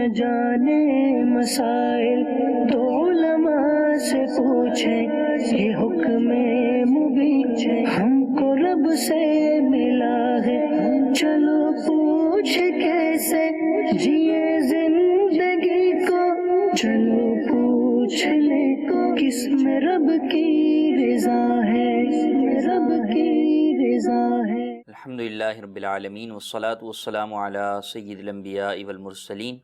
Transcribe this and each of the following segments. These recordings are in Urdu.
نہ جانے مسائل تو علماء سے پوچھیں، یہ حکم مبین ہم کو رب سے ملا ہے، چلو پوچھ کیسے جیے زندگی کو، چلو پوچھ لے کس میں رب کی رضا ہے، رب کی رضا ہے۔ الحمدللہ رب العالمین والصلاة والسلام علی سید الانبیاء والمرسلین،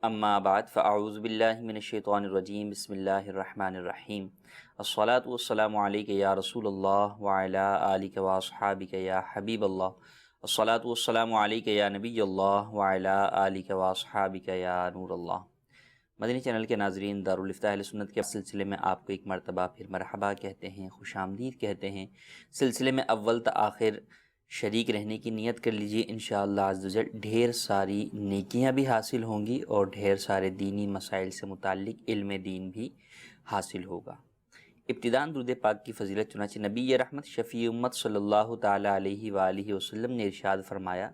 اما بعد فاعوذ باللہ من الشیطان الرجیم، بسم اللہ الرحمن الرحیم۔ الصلاة والسلام علیک یا رسول اللہ وعلی آلک واصحابک یا حبیب اللہ، الصلاة والسلام علیک یا نبی اللہ وعلی آلک واصحابک یا نور اللہ۔ مدنی چینل کے ناظرین، دارالفتاح اہل سنت کے سلسلے میں آپ کو ایک مرتبہ پھر مرحبا کہتے ہیں، خوش آمدید کہتے ہیں۔ سلسلے میں اول تا آخر شریک رہنے کی نیت کر لیجئے، انشاءاللہ عز و جل ڈھیر ساری نیکیاں بھی حاصل ہوں گی اور ڈھیر سارے دینی مسائل سے متعلق علم دین بھی حاصل ہوگا۔ ابتداً درود پاک کی فضیلت، چنانچہ نبی رحمت شفیع امت صلی اللہ تعالی علیہ وآلہ وسلم نے ارشاد فرمایا،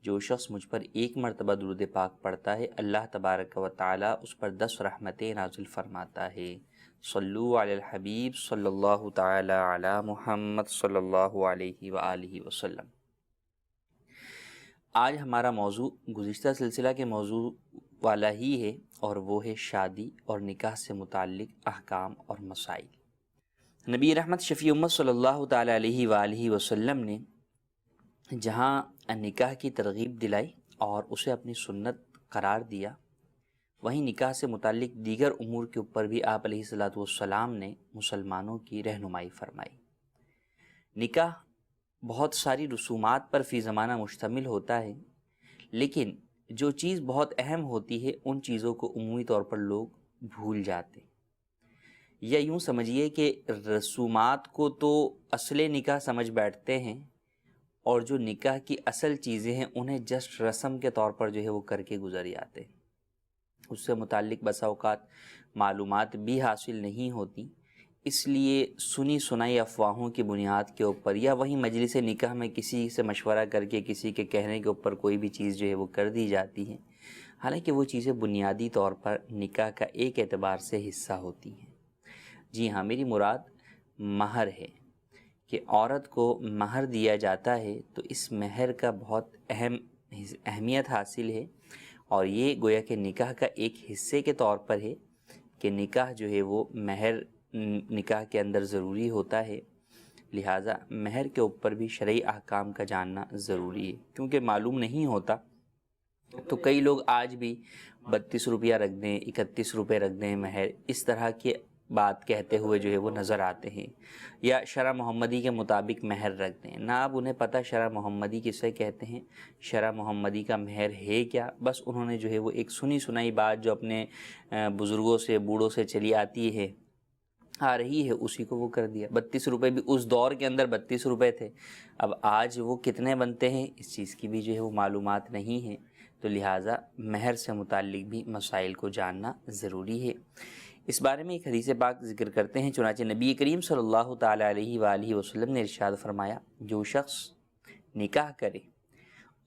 جو شخص مجھ پر ایک مرتبہ درود پاک پڑھتا ہے، اللہ تبارک و تعالی اس پر 10 رحمتیں نازل فرماتا ہے۔ صلو علی الحبیب صلی اللہ تعالی علی محمد صلی اللہ علیہ وآلہ وسلم۔ آج ہمارا موضوع گزشتہ سلسلہ کے موضوع والا ہی ہے، اور وہ ہے شادی اور نکاح سے متعلق احکام اور مسائل۔ نبی رحمت شفیع امت صلی اللہ تعالی علیہ وآلہ وسلم نے جہاں نکاح کی ترغیب دلائی اور اسے اپنی سنت قرار دیا، وہیں نکاح سے متعلق دیگر امور کے اوپر بھی آپ علیہ الصلوۃ والسلام نے مسلمانوں کی رہنمائی فرمائی۔ نکاح بہت ساری رسومات پر فی زمانہ مشتمل ہوتا ہے، لیکن جو چیز بہت اہم ہوتی ہے ان چیزوں کو عمومی طور پر لوگ بھول جاتے ہیں، یا یوں سمجھیے کہ رسومات کو تو اصل نکاح سمجھ بیٹھتے ہیں، اور جو نکاح کی اصل چیزیں ہیں انہیں جسٹ رسم کے طور پر جو ہے وہ کر کے گزر جاتے ہیں۔ اس سے متعلق بسا اوقات معلومات بھی حاصل نہیں ہوتی، اس لیے سنی سنائی افواہوں کی بنیاد کے اوپر یا وہیں مجلس نکاح میں کسی سے مشورہ کر کے کسی کے کہنے کے اوپر کوئی بھی چیز جو ہے وہ کر دی جاتی ہے، حالانکہ وہ چیزیں بنیادی طور پر نکاح کا ایک اعتبار سے حصہ ہوتی ہیں۔ جی ہاں، میری مراد مہر ہے کہ عورت کو مہر دیا جاتا ہے، تو اس مہر کا بہت اہمیت حاصل ہے، اور یہ گویا کہ نکاح کا ایک حصے کے طور پر ہے کہ نکاح جو ہے وہ مہر نکاح کے اندر ضروری ہوتا ہے، لہٰذا مہر کے اوپر بھی شرعی احکام کا جاننا ضروری ہے۔ کیونکہ معلوم نہیں ہوتا تو کئی لوگ آج بھی 32 روپیہ رکھ دیں، 31 روپے رکھ دیں مہر، اس طرح کے بات کہتے ہوئے جو ہے وہ نظر آتے ہیں، یا شرع محمدی کے مطابق مہر رکھ دیں۔ نہ اب انہیں پتہ شرع محمدی کسے کہتے ہیں، شرع محمدی کا مہر ہے کیا، بس انہوں نے جو ہے وہ ایک سنی سنائی بات جو اپنے بزرگوں سے بوڑھوں سے چلی آ رہی ہے اسی کو وہ کر دیا۔ 32 روپے بھی اس دور کے اندر 32 روپے تھے، اب آج وہ کتنے بنتے ہیں اس چیز کی بھی جو ہے وہ معلومات نہیں ہے، تو لہٰذا مہر سے متعلق بھی مسائل کو جاننا ضروری ہے۔ اس بارے میں ایک حدیث پاک ذکر کرتے ہیں، چنانچہ نبی کریم صلی اللہ تعالی علیہ وآلہ وسلم نے ارشاد فرمایا، جو شخص نکاح کرے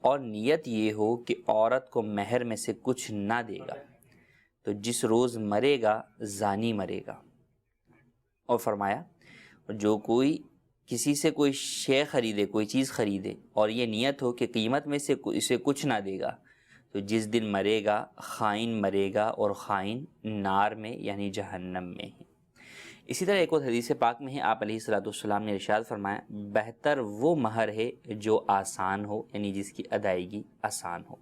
اور نیت یہ ہو کہ عورت کو مہر میں سے کچھ نہ دے گا، تو جس روز مرے گا زانی مرے گا۔ اور فرمایا، جو کوئی کسی سے کوئی شے خریدے، کوئی چیز خریدے، اور یہ نیت ہو کہ قیمت میں سے اسے کچھ نہ دے گا، تو جس دن مرے گا خائن مرے گا، اور خائن نار میں یعنی جہنم میں ہے۔ اسی طرح ایک اور حدیث پاک میں ہے، آپ علیہ الصلوۃ والسلام نے ارشاد فرمایا، بہتر وہ مہر ہے جو آسان ہو، یعنی جس کی ادائیگی آسان ہو۔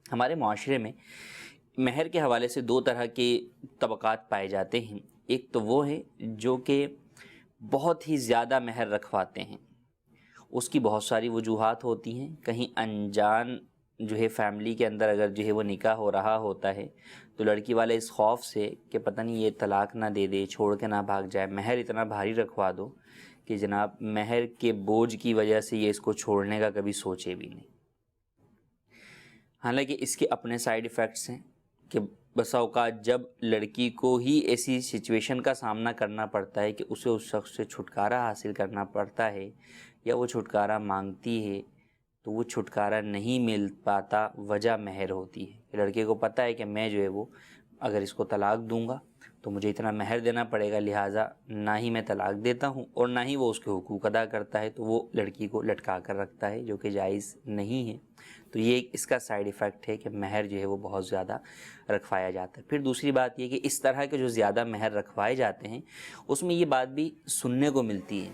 ہمارے معاشرے میں مہر کے حوالے سے 2 طرح کے طبقات پائے جاتے ہیں۔ ایک تو وہ ہے جو کہ بہت ہی زیادہ مہر رکھواتے ہیں، اس کی بہت ساری وجوہات ہوتی ہیں۔ کہیں انجان جو ہے فیملی کے اندر اگر جو ہے وہ نکاح ہو رہا ہوتا ہے تو لڑکی والے اس خوف سے کہ پتہ نہیں یہ طلاق نہ دے دے، چھوڑ کے نہ بھاگ جائے، مہر اتنا بھاری رکھوا دو کہ جناب مہر کے بوجھ کی وجہ سے یہ اس کو چھوڑنے کا کبھی سوچے بھی نہیں۔ حالانکہ اس کے اپنے سائیڈ ایفیکٹس ہیں کہ بسا اوقات جب لڑکی کو ہی ایسی سچویشن کا سامنا کرنا پڑتا ہے کہ اسے اس شخص سے چھٹکارا حاصل کرنا پڑتا ہے یا وہ چھٹکارا مانگتی ہے، تو وہ چھٹکارا نہیں مل پاتا، وجہ مہر ہوتی ہے۔ لڑکے کو پتہ ہے کہ میں جو ہے وہ اگر اس کو طلاق دوں گا تو مجھے اتنا مہر دینا پڑے گا، لہٰذا نہ ہی میں طلاق دیتا ہوں اور نہ ہی وہ اس کے حقوق ادا کرتا ہے، تو وہ لڑکی کو لٹکا کر رکھتا ہے، جو کہ جائز نہیں ہے۔ تو یہ اس کا سائیڈ ایفیکٹ ہے کہ مہر جو ہے وہ بہت زیادہ رکھوایا جاتا ہے۔ پھر دوسری بات یہ کہ اس طرح کے جو زیادہ مہر رکھوائے جاتے ہیں اس میں یہ بات بھی سننے کو ملتی ہے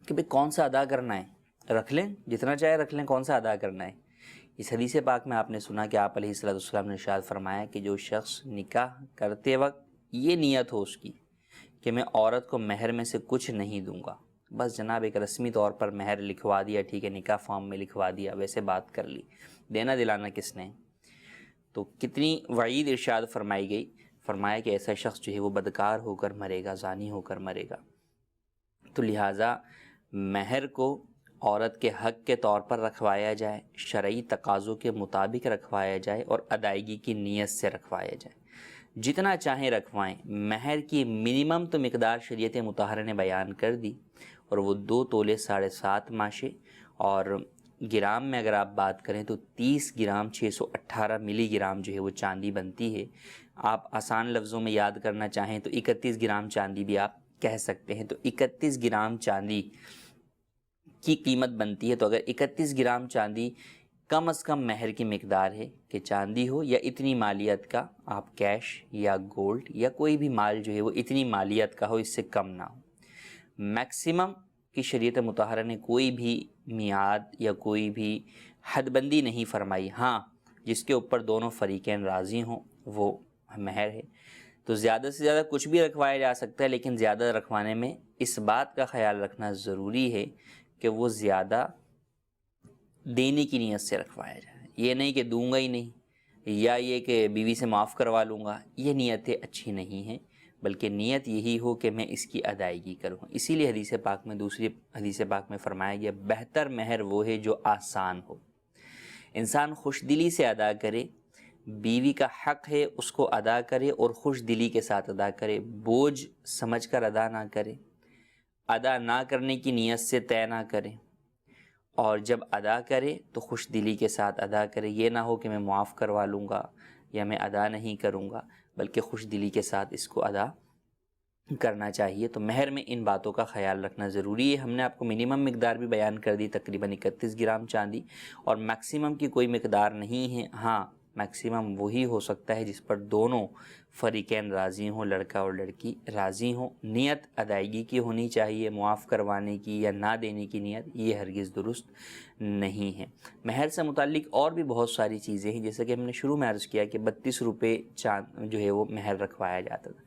کہ بھئی کون سا ادا کرنا ہے، رکھ لیں جتنا چاہے رکھ لیں، کون سا ادا کرنا ہے۔ اس حدیث پاک میں آپ نے سنا کہ آپ علیہ السلام نے ارشاد فرمایا کہ جو شخص نکاح کرتے وقت یہ نیت ہو اس کی کہ میں عورت کو مہر میں سے کچھ نہیں دوں گا، بس جناب ایک رسمی طور پر مہر لکھوا دیا، ٹھیک ہے، نکاح فارم میں لکھوا دیا، ویسے بات کر لی، دینا دلانا کس نے، تو کتنی وعید ارشاد فرمائی گئی۔ فرمایا کہ ایسا شخص جو ہے وہ بدکار ہو کر مرے گا، زانی ہو کر مرے گا۔ تو لہٰذا مہر کو عورت کے حق کے طور پر رکھوایا جائے، شرعی تقاضوں کے مطابق رکھوایا جائے اور ادائیگی کی نیت سے رکھوایا جائے، جتنا چاہیں رکھوائیں۔ مہر کی منیمم تو مقدار شریعت مطہرہ نے بیان کر دی، اور وہ 2 تولے 7.5 ماشے، اور گرام میں اگر آپ بات کریں تو 30 گرام 618 ملی گرام جو ہے وہ چاندی بنتی ہے۔ آپ آسان لفظوں میں یاد کرنا چاہیں تو 31 گرام چاندی بھی آپ کہہ سکتے ہیں۔ تو 31 گرام چاندی کی قیمت بنتی ہے۔ تو اگر 31 گرام چاندی کم از کم مہر کی مقدار ہے کہ چاندی ہو یا اتنی مالیت کا، آپ کیش یا گولڈ یا کوئی بھی مال جو ہے وہ اتنی مالیت کا ہو، اس سے کم نہ ہو۔ میکسیمم کی شریعت مطہرہ نے کوئی بھی میعاد یا کوئی بھی حد بندی نہیں فرمائی، ہاں جس کے اوپر دونوں فریقین راضی ہوں وہ مہر ہے۔ تو زیادہ سے زیادہ کچھ بھی رکھوایا جا سکتا ہے، لیکن زیادہ رکھوانے میں اس بات کا خیال رکھنا ضروری ہے کہ وہ زیادہ دینے کی نیت سے رکھوایا جائے۔ یہ نہیں کہ دوں گا ہی نہیں، یا یہ کہ بیوی سے معاف کروا لوں گا، یہ نیتیں اچھی نہیں ہیں، بلکہ نیت یہی ہو کہ میں اس کی ادائیگی کروں۔ اسی لیے حدیث پاک میں، دوسری حدیث پاک میں فرمایا گیا بہتر مہر وہ ہے جو آسان ہو، انسان خوش دلی سے ادا کرے، بیوی کا حق ہے اس کو ادا کرے اور خوش دلی کے ساتھ ادا کرے، بوجھ سمجھ کر ادا نہ کرے، ادا نہ کرنے کی نیت سے طے نہ کرے، اور جب ادا کرے تو خوش دلی کے ساتھ ادا کرے۔ یہ نہ ہو کہ میں معاف کروا لوں گا یا میں ادا نہیں کروں گا، بلکہ خوش دلی کے ساتھ اس کو ادا کرنا چاہیے۔ تو مہر میں ان باتوں کا خیال رکھنا ضروری ہے۔ ہم نے آپ کو منیمم مقدار بھی بیان کر دی، تقریباً 31 گرام چاندی، اور میکسیمم کی کوئی مقدار نہیں ہے۔ ہاں میکسیمم وہی ہو سکتا ہے جس پر دونوں فریقین راضی ہوں، لڑکا اور لڑکی راضی ہوں۔ نیت ادائیگی کی ہونی چاہیے، معاف کروانے کی یا نہ دینے کی نیت یہ ہرگز درست نہیں ہے۔ مہر سے متعلق اور بھی بہت ساری چیزیں ہیں، جیسے کہ ہم نے شروع میں عرض کیا کہ 32 روپے جو ہے وہ مہر رکھوایا جاتا تھا۔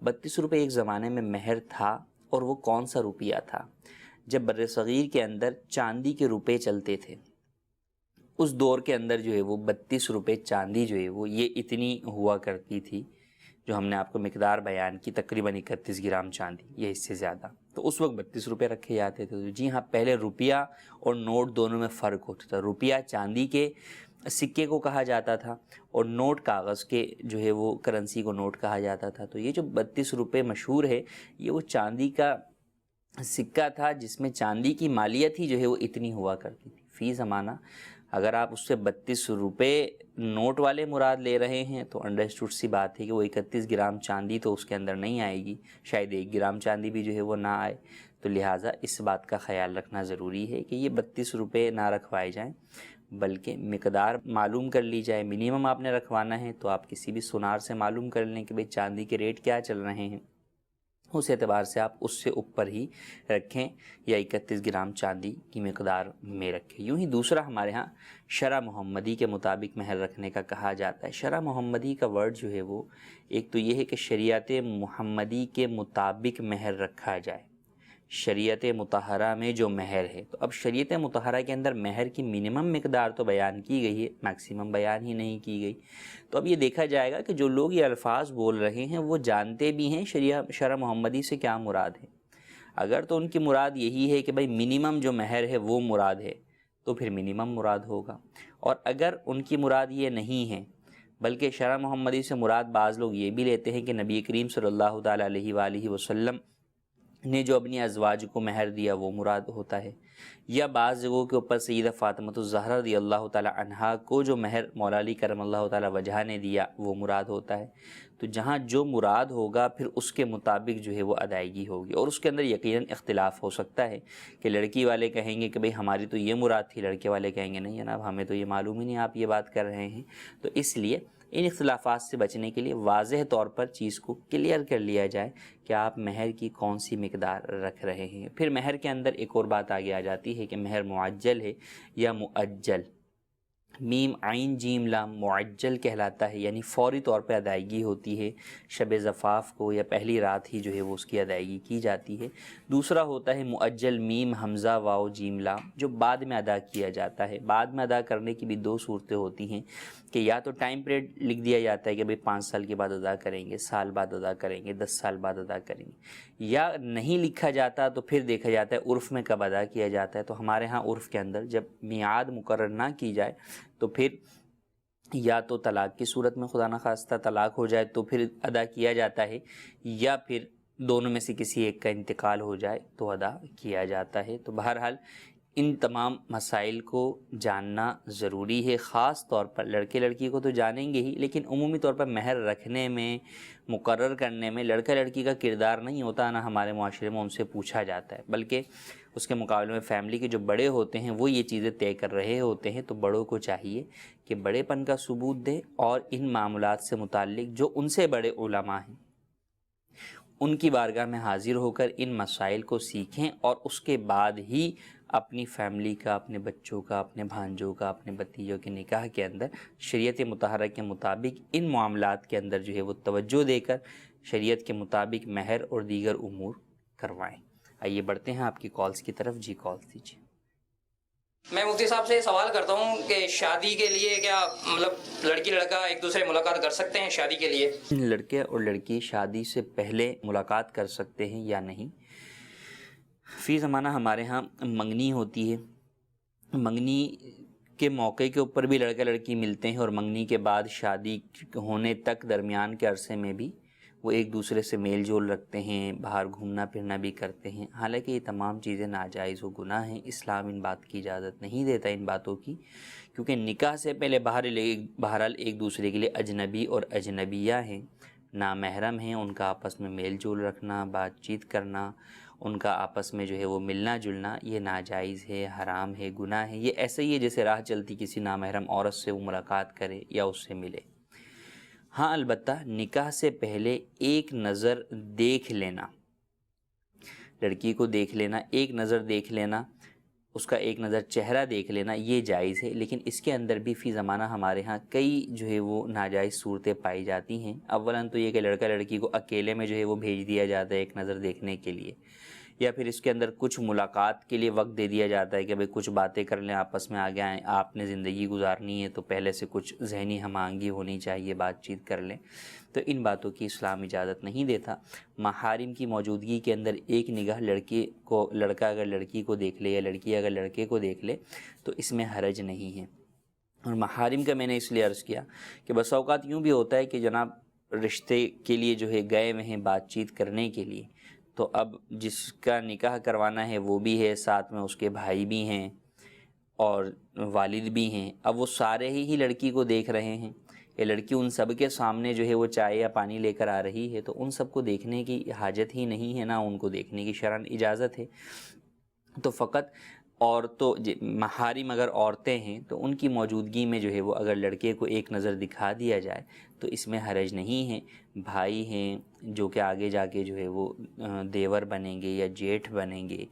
32 روپے ایک زمانے میں مہر تھا، اور وہ کون سا روپیہ تھا؟ جب بر صغیر کے اندر چاندی کے روپے چلتے تھے، اس دور کے اندر جو ہے وہ 32 روپے چاندی جو ہے وہ یہ اتنی ہوا کرتی تھی، جو ہم نے آپ کو مقدار بیان کی، تقریباً 31 گرام چاندی یا اس سے زیادہ۔ تو اس وقت 32 روپے رکھے جاتے تھے۔ جی ہاں، پہلے روپیہ اور نوٹ دونوں میں فرق ہوتا تھا۔ روپیہ چاندی کے سکے کو کہا جاتا تھا، اور نوٹ کاغذ کے جو ہے وہ کرنسی کو نوٹ کہا جاتا تھا۔ تو یہ جو 32 روپے مشہور ہے، یہ وہ چاندی کا سکہ تھا جس میں چاندی کی مالیت ہی جو ہے وہ اتنی ہوا کرتی تھی فی زمانہ۔ اگر آپ اس سے 32 روپے نوٹ والے مراد لے رہے ہیں تو انڈرسٹوڈ سی بات ہے کہ وہ 31 گرام چاندی تو اس کے اندر نہیں آئے گی، شاید 1 گرام چاندی بھی جو ہے وہ نہ آئے۔ تو لہٰذا اس بات کا خیال رکھنا ضروری ہے کہ یہ 32 روپے نہ رکھوائے جائیں، بلکہ مقدار معلوم کر لی جائے۔ منیمم آپ نے رکھوانا ہے تو آپ کسی بھی سنار سے معلوم کر لیں کہ بھئی چاندی کے ریٹ کیا چل رہے ہیں، اس اعتبار سے آپ اس سے اوپر ہی رکھیں، یا 31 گرام چاندی کی مقدار میں رکھیں۔ یوں ہی دوسرا ہمارے ہاں شرع محمدی کے مطابق مہر رکھنے کا کہا جاتا ہے۔ شرع محمدی کا ورڈ جو ہے وہ ایک تو یہ ہے کہ شریعت محمدی کے مطابق مہر رکھا جائے، شریعت مطہرہ میں جو مہر ہے۔ تو اب شریعت مطہرہ کے اندر مہر کی منیمم مقدار تو بیان کی گئی ہے، میکسیمم بیان ہی نہیں کی گئی۔ تو اب یہ دیکھا جائے گا کہ جو لوگ یہ الفاظ بول رہے ہیں وہ جانتے بھی ہیں شرع محمدی سے کیا مراد ہے۔ اگر تو ان کی مراد یہی ہے کہ بھائی منیمم جو مہر ہے وہ مراد ہے، تو پھر منیمم مراد ہوگا۔ اور اگر ان کی مراد یہ نہیں ہے، بلکہ شرع محمدی سے مراد بعض لوگ یہ بھی لیتے ہیں کہ نبی کریم صلی اللہ تعالیٰ علیہ وآلہ وسلم نے جو اپنی ازواج کو مہر دیا وہ مراد ہوتا ہے، یا بعض جگہوں کے اوپر سیدہ فاطمۃ الزہرا رضی اللہ تعالی عنہا کو جو مہر مولا علی کرم اللہ تعالی وجہہ نے دیا وہ مراد ہوتا ہے۔ تو جہاں جو مراد ہوگا پھر اس کے مطابق جو ہے وہ ادائیگی ہوگی، اور اس کے اندر یقیناً اختلاف ہو سکتا ہے کہ لڑکی والے کہیں گے کہ بھئی ہماری تو یہ مراد تھی، لڑکے والے کہیں گے نہیں جناب ہمیں تو یہ معلوم ہی نہیں آپ یہ بات کر رہے ہیں۔ تو اس لیے ان اختلافات سے بچنے کے لیے واضح طور پر چیز کو کلیئر کر لیا جائے کہ آپ مہر کی کون سی مقدار رکھ رہے ہیں۔ پھر مہر کے اندر ایک اور بات آگے آ جاتی ہے کہ مہر معجل ہے یا مؤجل۔ میم عین جیم لام معجل کہلاتا ہے، یعنی فوری طور پہ ادائیگی ہوتی ہے، شب زفاف کو یا پہلی رات ہی جو ہے وہ اس کی ادائیگی کی جاتی ہے۔ دوسرا ہوتا ہے مؤجل میم حمزہ واو جیم لام، جو بعد میں ادا کیا جاتا ہے۔ بعد میں ادا کرنے کی بھی دو صورتیں ہوتی ہیں کہ یا تو ٹائم پیریڈ لکھ دیا جاتا ہے کہ بھئی 5 سال کے بعد ادا کریں گے، سال بعد ادا کریں گے، 10 سال بعد ادا کریں گے، یا نہیں لکھا جاتا تو پھر دیکھا جاتا ہے عرف میں کب ادا کیا جاتا ہے۔ تو ہمارے ہاں عرف کے اندر جب میعاد مقرر نہ کی جائے تو پھر یا تو طلاق کی صورت میں خدا نخواستہ طلاق ہو جائے تو پھر ادا کیا جاتا ہے، یا پھر دونوں میں سے کسی ایک کا انتقال ہو جائے تو ادا کیا جاتا ہے۔ تو بہرحال ان تمام مسائل کو جاننا ضروری ہے، خاص طور پر لڑکے لڑکی کو تو جانیں گے ہی، لیکن عمومی طور پر مہر رکھنے میں، مقرر کرنے میں لڑکا لڑکی کا کردار نہیں ہوتا، نہ ہمارے معاشرے میں ان سے پوچھا جاتا ہے، بلکہ اس کے مقابلے میں فیملی کے جو بڑے ہوتے ہیں وہ یہ چیزیں طے کر رہے ہوتے ہیں۔ تو بڑوں کو چاہیے کہ بڑے پن کا ثبوت دیں اور ان معاملات سے متعلق جو ان سے بڑے علماء ہیں ان کی بارگاہ میں حاضر ہو کر ان مسائل کو سیکھیں، اور اس کے بعد ہی اپنی فیملی کا، اپنے بچوں کا، اپنے بھانجوں کا، اپنے بھتیجوں کے نکاح کے اندر شریعت مطہرہ کے مطابق ان معاملات کے اندر جو ہے وہ توجہ دے کر شریعت کے مطابق مہر اور دیگر امور کروائیں۔ آئیے بڑھتے ہیں آپ کی کالز کی طرف۔ جی کال دیجیے۔ میں مفتی صاحب سے سوال کرتا ہوں کہ شادی کے لیے کیا مطلب لڑکی لڑکا ایک دوسرے ملاقات کر سکتے ہیں شادی کے لیے؟ لڑکے اور لڑکی شادی سے پہلے ملاقات کر سکتے ہیں یا نہیں؟ فی زمانہ ہمارے ہاں منگنی ہوتی ہے، منگنی کے موقع کے اوپر بھی لڑکا لڑکی ملتے ہیں، اور منگنی کے بعد شادی ہونے تک درمیان کے عرصے میں بھی وہ ایک دوسرے سے میل جول رکھتے ہیں، باہر گھومنا پھرنا بھی کرتے ہیں۔ حالانکہ یہ تمام چیزیں ناجائز و گناہ ہیں، اسلام ان بات کی اجازت نہیں دیتا ان باتوں کی، کیونکہ نکاح سے پہلے بہرحال ایک دوسرے کے لیے اجنبی اور اجنبیہ ہیں، نامحرم ہیں، ان کا آپس میں میل جول رکھنا، بات چیت کرنا، ان کا آپس میں جو ہے وہ ملنا جلنا یہ ناجائز ہے، حرام ہے، گناہ ہے۔ یہ ایسے ہی ہے جیسے راہ چلتی کسی نامحرم عورت سے وہ ملاقات کرے یا اس سے ملے۔ ہاں البتہ نکاح سے پہلے ایک نظر دیکھ لینا، لڑکی کو دیکھ لینا، ایک نظر دیکھ لینا، اس کا ایک نظر چہرہ دیکھ لینا یہ جائز ہے، لیکن اس کے اندر بھی فی زمانہ ہمارے ہاں کئی جو ہے وہ ناجائز صورتیں پائی جاتی ہیں۔ اولاً تو یہ کہ لڑکا لڑکی کو اکیلے میں جو ہے وہ بھیج دیا جاتا ہے ایک نظر دیکھنے کے لیے، یا پھر اس کے اندر کچھ ملاقات کے لیے وقت دے دیا جاتا ہے کہ بھئی کچھ باتیں کر لیں، آپس میں آگے آئیں، آپ نے زندگی گزارنی ہے تو پہلے سے کچھ ذہنی ہم آہنگی ہونی چاہیے، بات چیت کر لیں۔ تو ان باتوں کی اسلام اجازت نہیں دیتا۔ محارم کی موجودگی کے اندر ایک نگاہ لڑکا اگر لڑکی کو دیکھ لے یا لڑکی اگر لڑکے کو دیکھ لے تو اس میں حرج نہیں ہے۔ اور محارم کا میں نے اس لیے عرض کیا کہ بس اوقات یوں بھی ہوتا ہے کہ جناب رشتے کے لیے جو ہے گئے ہوئے ہیں بات چیت کرنے کے لیے، تو اب جس کا نکاح کروانا ہے وہ بھی ہے، ساتھ میں اس کے بھائی بھی ہیں اور والد بھی ہیں۔ اب وہ سارے ہی لڑکی کو دیکھ رہے ہیں، یہ لڑکی ان سب کے سامنے جو ہے وہ چائے یا پانی لے کر آ رہی ہے، تو ان سب کو دیکھنے کی حاجت ہی نہیں ہے، نہ ان کو دیکھنے کی شرعاً اجازت ہے۔ تو فقط محارم اگر عورتیں ہیں تو ان کی موجودگی میں جو ہے وہ اگر لڑکے کو ایک نظر دکھا دیا جائے تو اس میں حرج نہیں ہے۔ بھائی ہیں جو کہ آگے جا کے جو ہے وہ دیور بنیں گے یا جیٹھ بنیں گے،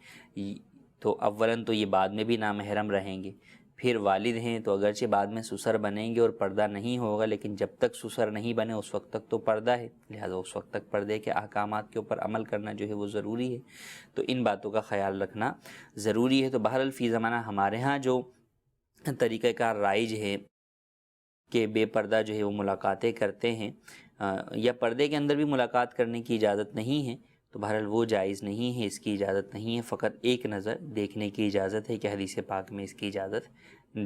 تو اولاً تو یہ بعد میں بھی نامحرم رہیں گے۔ پھر والد ہیں تو اگرچہ بعد میں سسر بنیں گے اور پردہ نہیں ہوگا، لیکن جب تک سسر نہیں بنے اس وقت تک تو پردہ ہے، لہذا اس وقت تک پردے کے احکامات کے اوپر عمل کرنا جو ہے وہ ضروری ہے۔ تو ان باتوں کا خیال رکھنا ضروری ہے۔ تو بہرحال فی زمانہ ہمارے ہاں جو طریقہ کار رائج ہے کہ بے پردہ جو ہے وہ ملاقاتیں کرتے ہیں، یا پردے کے اندر بھی ملاقات کرنے کی اجازت نہیں ہے، تو بہرحال وہ جائز نہیں ہے، اس کی اجازت نہیں ہے۔ فقط ایک نظر دیکھنے کی اجازت ہے کہ حدیث پاک میں اس کی اجازت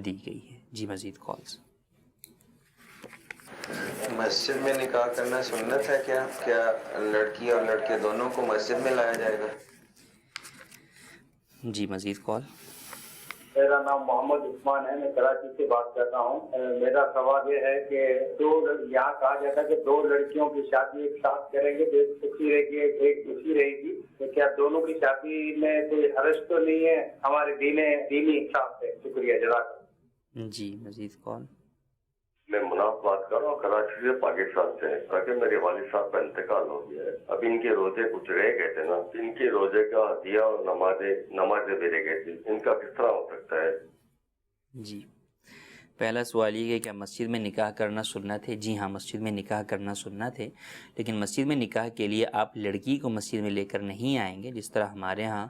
دی گئی ہے۔ جی مزید کالز۔ مسجد میں نکاح کرنا سنت ہے کیا لڑکی اور لڑکے دونوں کو مسجد میں لایا جائے گا؟ جی مزید کال. میرا نام محمد عثمان ہے، میں کراچی سے بات کر رہا ہوں. میرا سوال یہ ہے کہ یہاں کہا جاتا ہے کہ دو لڑکیوں کی شادی ایک ساتھ کریں گے تو ایک سکھی رہے گی ایک دوسری رہے گی، تو کیا دونوں کی شادی میں کوئی حرج تو نہیں ہے ہمارے دینی حساب سے؟ شکریہ، جزاک اللہ. جی مزید کال. میں مناف بات کر رہا ہوں کراچی سے، پاکستان سے. تاکہ میرے والد صاحب کا انتقال ہو گیا ہے، اب ان کے روزے کچھ رہ گئے تھے نا، ان کے روزے کا ہدیہ اور نمازیں بھی رہ گئی تھی، ان کا کس طرح ہو سکتا ہے؟ جی پہلا سوال یہ ہے کہ مسجد میں نکاح کرنا سنت ہے. جی ہاں، مسجد میں نکاح کرنا سنت ہے، لیکن مسجد میں نکاح کے لیے آپ لڑکی کو مسجد میں لے کر نہیں آئیں گے. جس طرح ہمارے ہاں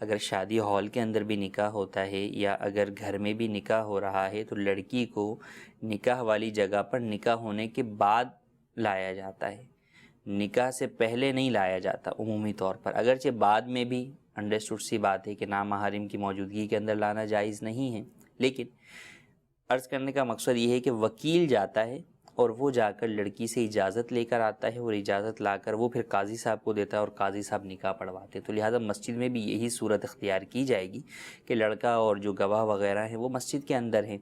اگر شادی ہال کے اندر بھی نکاح ہوتا ہے یا اگر گھر میں بھی نکاح ہو رہا ہے تو لڑکی کو نکاح والی جگہ پر نکاح ہونے کے بعد لایا جاتا ہے، نکاح سے پہلے نہیں لایا جاتا عمومی طور پر. اگرچہ بعد میں بھی انڈرسٹوڈ سی بات ہے کہ نامحرم کی موجودگی کے اندر لانا جائز نہیں ہے، لیکن عرض کرنے کا مقصد یہ ہے کہ وکیل جاتا ہے اور وہ جا کر لڑکی سے اجازت لے کر آتا ہے، اور اجازت لا کر وہ پھر قاضی صاحب کو دیتا ہے اور قاضی صاحب نکاح پڑھواتے ہیں. تو لہٰذا مسجد میں بھی یہی صورت اختیار کی جائے گی کہ لڑکا اور جو گواہ وغیرہ ہیں وہ مسجد کے اندر ہیں.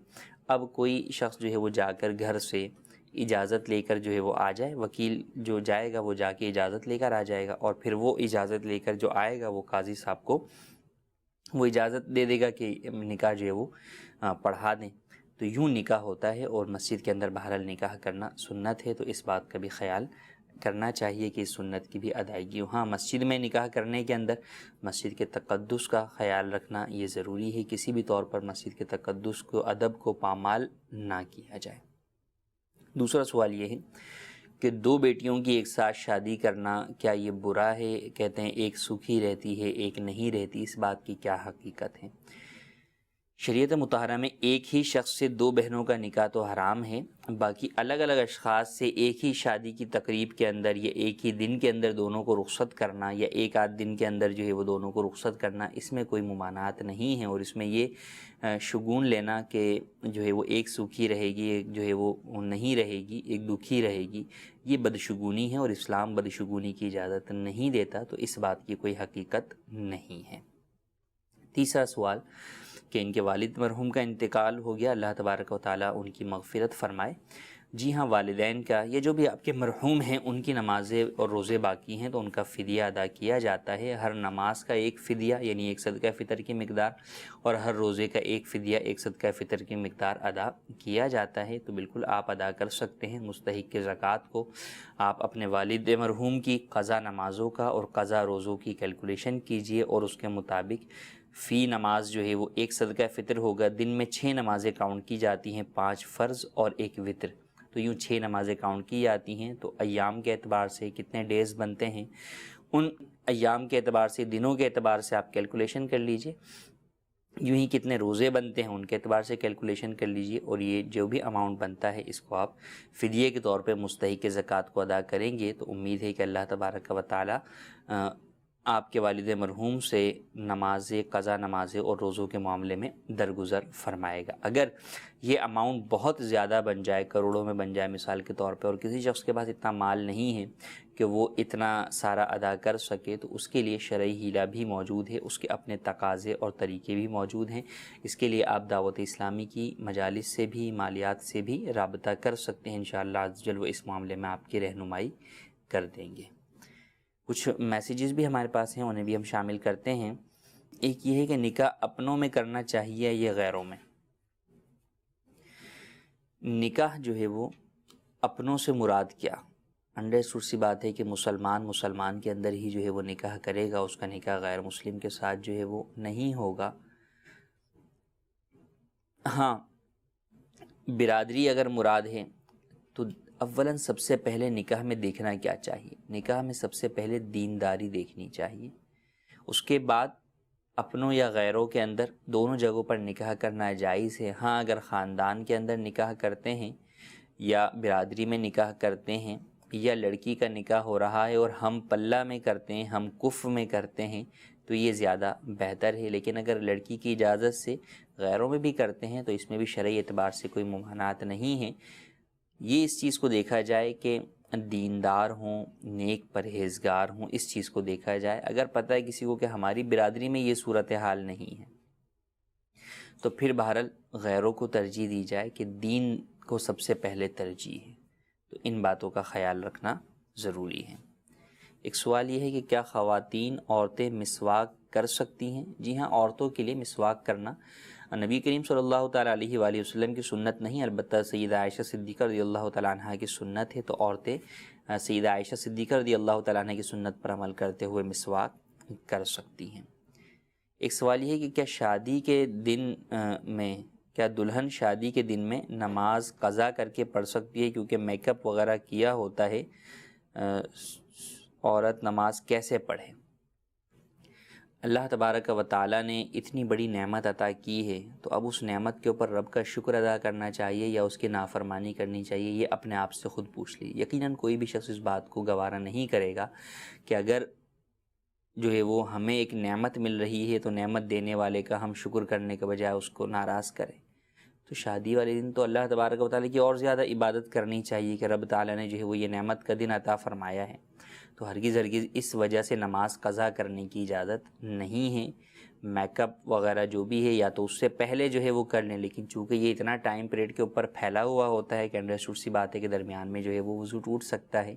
اب کوئی شخص جو ہے وہ جا کر گھر سے اجازت لے کر جو ہے وہ آ جائے، وکیل جو جائے گا وہ جا کے اجازت لے کر آ جائے گا، اور پھر وہ اجازت لے کر جو آئے گا وہ قاضی صاحب کو وہ اجازت دے دے گا کہ نکاح جو ہے وہ پڑھا دیں. تو یوں نکاح ہوتا ہے، اور مسجد کے اندر بہرحال نکاح کرنا سنت ہے. تو اس بات کا بھی خیال کرنا چاہیے کہ اس سنت کی بھی ادائیگی ہو. ہاں، مسجد میں نکاح کرنے کے اندر مسجد کے تقدس کا خیال رکھنا یہ ضروری ہے. کسی بھی طور پر مسجد کے تقدس کو، ادب کو پامال نہ کیا جائے. دوسرا سوال یہ ہے کہ دو بیٹیوں کی ایک ساتھ شادی کرنا کیا یہ برا ہے؟ کہتے ہیں ایک سکھی رہتی ہے ایک نہیں رہتی، اس بات کی کیا حقیقت ہے؟ شریعت مطہرہ میں ایک ہی شخص سے دو بہنوں کا نکاح تو حرام ہے، باقی الگ الگ اشخاص سے ایک ہی شادی کی تقریب کے اندر یا ایک ہی دن کے اندر دونوں کو رخصت کرنا یا ایک آدھ دن کے اندر جو ہے وہ دونوں کو رخصت کرنا، اس میں کوئی ممانعت نہیں ہے. اور اس میں یہ شگون لینا کہ جو ہے وہ ایک سوکھی رہے گی ایک جو ہے وہ نہیں رہے گی، ایک دکھی رہے گی، یہ بدشگونی ہے اور اسلام بدشگونی کی اجازت نہیں دیتا. تو اس بات کی کوئی حقیقت نہیں ہے. تیسرا سوال کہ ان کے والد مرحوم کا انتقال ہو گیا، اللہ تبارک و تعالیٰ ان کی مغفرت فرمائے. جی ہاں، والدین کا یہ جو بھی آپ کے مرحوم ہیں ان کی نمازیں اور روزے باقی ہیں تو ان کا فدیہ ادا کیا جاتا ہے. ہر نماز کا ایک فدیہ یعنی ایک صدقہ فطر کی مقدار، اور ہر روزے کا ایک فدیہ ایک صدقہ فطر کی مقدار ادا کیا جاتا ہے. تو بالکل آپ ادا کر سکتے ہیں. مستحق کے زکوٰۃ کو آپ اپنے والد مرحوم کی قضا نمازوں کا اور قضا روزوں کی کیلکولیشن کیجئے، اور اس کے مطابق فی نماز جو ہے وہ ایک صدقہ فطر ہوگا. دن میں 6 نمازیں کاؤنٹ کی جاتی ہیں، 5 فرض اور ایک وتر. تو یوں 6 نمازیں کاؤنٹ کی جاتی ہیں. تو ایام کے اعتبار سے کتنے ڈیز بنتے ہیں، ان ایام کے اعتبار سے، دنوں کے اعتبار سے آپ کیلکولیشن کر لیجئے. یوں ہی کتنے روزے بنتے ہیں ان کے اعتبار سے کیلکولیشن کر لیجئے، اور یہ جو بھی اماؤنٹ بنتا ہے اس کو آپ فدیے کے طور پہ مستحق زکوٰۃ کو ادا کریں گے. تو امید ہے کہ اللہ تبارک و تعالی آپ کے والد مرحوم سے نمازیں، قضا نمازیں اور روزوں کے معاملے میں درگزر فرمائے گا. اگر یہ اماؤنٹ بہت زیادہ بن جائے، کروڑوں میں بن جائے مثال کے طور پہ، اور کسی شخص کے پاس اتنا مال نہیں ہے کہ وہ اتنا سارا ادا کر سکے، تو اس کے لیے شرعی حیلہ بھی موجود ہے، اس کے اپنے تقاضے اور طریقے بھی موجود ہیں. اس کے لیے آپ دعوت اسلامی کی مجالس سے بھی، مالیات سے بھی رابطہ کر سکتے ہیں. انشاءاللہ عز و جل وہ اس معاملے میں آپ کی رہنمائی کر دیں گے. کچھ میسیجز بھی ہمارے پاس ہیں، انہیں بھی ہم شامل کرتے ہیں. ایک یہ ہے کہ نکاح اپنوں میں کرنا چاہیے یا غیروں میں؟ نکاح جو ہے وہ اپنوں سے مراد کیا؟ انڈرسٹوڈ سی بات ہے کہ مسلمان کے اندر ہی جو ہے وہ نکاح کرے گا، اس کا نکاح غیر مسلم کے ساتھ جو ہے وہ نہیں ہوگا. ہاں، برادری اگر مراد ہے تو اولاً سب سے پہلے نکاح میں دیکھنا کیا چاہیے؟ نکاح میں سب سے پہلے دینداری دیکھنی چاہیے. اس کے بعد اپنوں یا غیروں کے اندر دونوں جگہوں پر نکاح کرنا جائز ہے. ہاں، اگر خاندان کے اندر نکاح کرتے ہیں یا برادری میں نکاح کرتے ہیں یا لڑکی کا نکاح ہو رہا ہے اور ہم پلہ میں کرتے ہیں، ہم کف میں کرتے ہیں، تو یہ زیادہ بہتر ہے. لیکن اگر لڑکی کی اجازت سے غیروں میں بھی کرتے ہیں تو اس میں بھی شرعی اعتبار سے کوئی ممانعت نہیں ہے. یہ اس چیز کو دیکھا جائے کہ دیندار ہوں، نیک پرہیزگار ہوں، اس چیز کو دیکھا جائے۔ اگر پتہ ہے کسی کو کہ ہماری برادری میں یہ صورتحال نہیں ہے تو پھر بہرحال غیروں کو ترجیح دی جائے کہ دین کو سب سے پہلے ترجیح ہے۔ تو ان باتوں کا خیال رکھنا ضروری ہے۔ ایک سوال یہ ہے کہ کیا خواتین عورتیں مسواک کر سکتی ہیں؟ جی ہاں، عورتوں کے لیے مسواک کرنا نبی کریم صلی اللہ تعالیٰ علیہ وآلہ وسلم کی سنت نہیں، البتہ سیدہ عائشہ صدیقہ رضی اللہ تعالیٰ عنہ کی سنت ہے، تو عورتیں سیدہ عائشہ صدیقہ رضی اللہ تعالیٰ عنہ کی سنت پر عمل کرتے ہوئے مسواک کر سکتی ہیں۔ ایک سوال یہ ہے کہ کیا شادی کے دن میں کیا دلہن شادی کے دن میں نماز قضا کر کے پڑھ سکتی ہے؟ کیونکہ میک اپ وغیرہ کیا ہوتا ہے، عورت نماز کیسے پڑھے؟ اللہ تبارک و تعالیٰ نے اتنی بڑی نعمت عطا کی ہے تو اب اس نعمت کے اوپر رب کا شکر ادا کرنا چاہیے یا اس کی نافرمانی کرنی چاہیے؟ یہ اپنے آپ سے خود پوچھ لیجیے۔ یقیناً کوئی بھی شخص اس بات کو گوارا نہیں کرے گا کہ اگر جو ہے وہ ہمیں ایک نعمت مل رہی ہے تو نعمت دینے والے کا ہم شکر کرنے کے بجائے اس کو ناراض کریں۔ تو شادی والے دن تو اللہ تبارک و تعالیٰ کی اور زیادہ عبادت کرنی چاہیے کہ رب تعالیٰ نے جو ہے وہ یہ نعمت کا دن عطا فرمایا ہے، تو ہرگز اس وجہ سے نماز قضا کرنے کی اجازت نہیں ہے۔ میک اپ وغیرہ جو بھی ہے یا تو اس سے پہلے جو ہے وہ کر لیں، لیکن چونکہ یہ اتنا ٹائم پیریڈ کے اوپر پھیلا ہوا ہوتا ہے کہ انڈرسٹوڈ سی بات ہے کہ درمیان میں جو ہے وہ وضو ٹوٹ سکتا ہے۔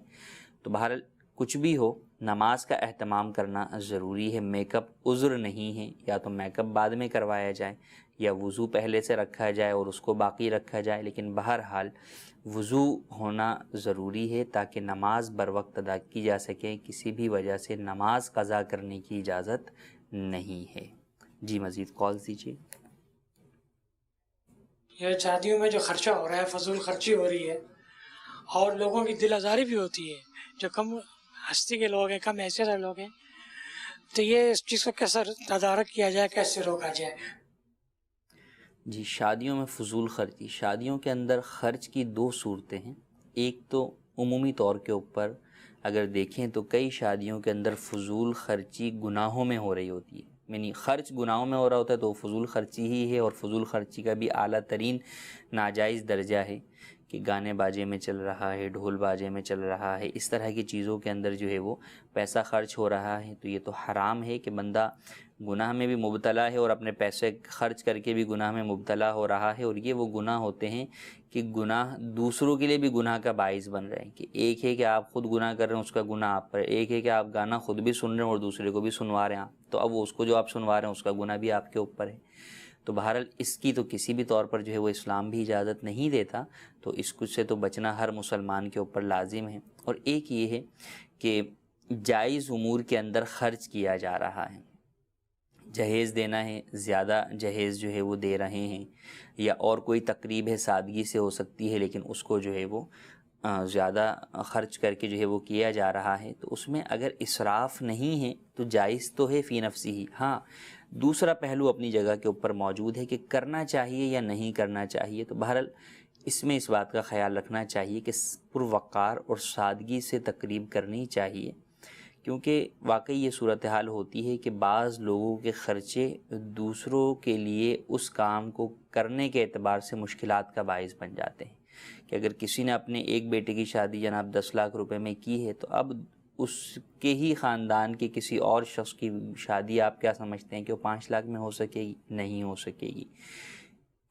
تو بہرحال کچھ بھی ہو، نماز کا اہتمام کرنا ضروری ہے۔ میک اپ عذر نہیں ہے، یا تو میک اپ بعد میں کروایا جائے یا وضو پہلے سے رکھا جائے اور اس کو باقی رکھا جائے، لیکن بہرحال وضو ہونا ضروری ہے تاکہ نماز بر وقت ادا کی جا سکے۔ کسی بھی وجہ سے نماز قضا کرنے کی اجازت نہیں ہے۔ جی مزید کال دیجیے۔ یہ شادیوں میں جو خرچہ ہو رہا ہے، فضول خرچی ہو رہی ہے اور لوگوں کی دل آزاری بھی ہوتی ہے، جو کم ہستی کے لوگ ہیں، کم حیثیت والے لوگ ہیں، تو یہ اس چیز کو کیسے تدارک کیا جائے، کیسے روکا جائے؟ جی، شادیوں میں فضول خرچی، شادیوں کے اندر خرچ کی دو صورتیں ہیں۔ ایک تو عمومی طور کے اوپر اگر دیکھیں تو کئی شادیوں کے اندر فضول خرچی گناہوں میں ہو رہی ہوتی ہے، یعنی خرچ گناہوں میں ہو رہا ہوتا ہے تو وہ فضول خرچی ہی ہے، اور فضول خرچی کا بھی اعلیٰ ترین ناجائز درجہ ہے کہ گانے باجے میں چل رہا ہے، ڈھول باجے میں چل رہا ہے، اس طرح کی چیزوں کے اندر جو ہے وہ پیسہ خرچ ہو رہا ہے۔ تو یہ تو حرام ہے کہ بندہ گناہ میں بھی مبتلا ہے اور اپنے پیسے خرچ کر کے بھی گناہ میں مبتلا ہو رہا ہے، اور یہ وہ گناہ ہوتے ہیں کہ گناہ دوسروں کے لیے بھی گناہ کا باعث بن رہے ہیں۔ کہ ایک ہے کہ آپ خود گناہ کر رہے ہیں، اس کا گناہ آپ پر، ایک ہے کہ آپ گانا خود بھی سن رہے ہیں اور دوسرے کو بھی سنوا رہے ہیں، تو اب وہ اس کو جو آپ سنوا رہے ہیں اس کا گناہ بھی آپ کے اوپر ہے۔ تو بہرحال اس کی تو کسی بھی طور پر جو ہے وہ اسلام بھی اجازت نہیں دیتا، تو اس کچھ سے تو بچنا ہر مسلمان کے اوپر لازم ہے۔ اور ایک یہ ہے کہ جائز امور کے اندر خرچ کیا جا رہا ہے، جہیز دینا ہے، زیادہ جہیز جو ہے وہ دے رہے ہیں، یا اور کوئی تقریب ہے سادگی سے ہو سکتی ہے لیکن اس کو جو ہے وہ زیادہ خرچ کر کے جو ہے وہ کیا جا رہا ہے، تو اس میں اگر اسراف نہیں ہے تو جائز تو ہے فی نفسی ہی۔ ہاں، دوسرا پہلو اپنی جگہ کے اوپر موجود ہے کہ کرنا چاہیے یا نہیں کرنا چاہیے۔ تو بہرحال اس میں اس بات کا خیال رکھنا چاہیے کہ پروقار اور سادگی سے تقریب کرنی چاہیے، کیونکہ واقعی یہ صورتحال ہوتی ہے کہ بعض لوگوں کے خرچے دوسروں کے لیے اس کام کو کرنے کے اعتبار سے مشکلات کا باعث بن جاتے ہیں۔ کہ اگر کسی نے اپنے ایک بیٹے کی شادی جناب 10 لاکھ روپے میں کی ہے، تو اب اس کے ہی خاندان کے کسی اور شخص کی شادی آپ کیا سمجھتے ہیں کہ وہ 5 لاکھ میں ہو سکے گی؟ نہیں ہو سکے گی۔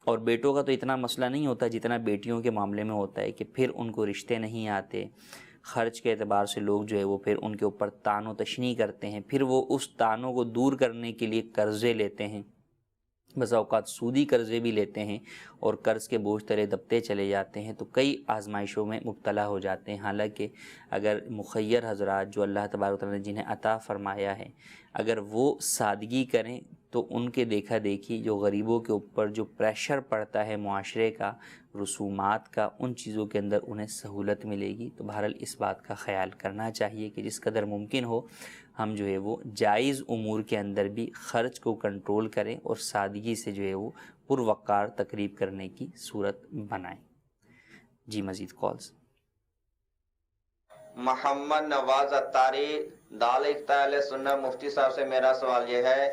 اور بیٹوں کا تو اتنا مسئلہ نہیں ہوتا جتنا بیٹیوں کے معاملے میں ہوتا ہے کہ پھر ان کو رشتے نہیں آتے، خرچ کے اعتبار سے لوگ جو ہے وہ پھر ان کے اوپر طعن و تشنیع کرتے ہیں، پھر وہ اس طعنوں کو دور کرنے کے لیے قرضے لیتے ہیں، بعض اوقات سودی قرضے بھی لیتے ہیں اور قرض کے بوجھ تلے دبتے چلے جاتے ہیں، تو کئی آزمائشوں میں مبتلا ہو جاتے ہیں۔ حالانکہ اگر مخیر حضرات جو اللہ تبارک و تعالیٰ نے جنہیں عطا فرمایا ہے، اگر وہ سادگی کریں تو ان کے دیکھا دیکھی جو غریبوں کے اوپر جو پریشر پڑتا ہے معاشرے کا، رسومات کا، ان چیزوں کے اندر انہیں سہولت ملے گی۔ تو بہرحال اس بات کا خیال کرنا چاہیے کہ جس قدر ممکن ہو ہم جو ہے وہ جائز امور کے اندر بھی خرچ کو کنٹرول کریں اور سادگی سے جو ہے وہ پروقار تقریب کرنے کی صورت بنائیں۔ جی مزید کالز۔ محمد نواز اتاری دال اختیار سنت مفتی صاحب سے میرا سوال یہ ہے،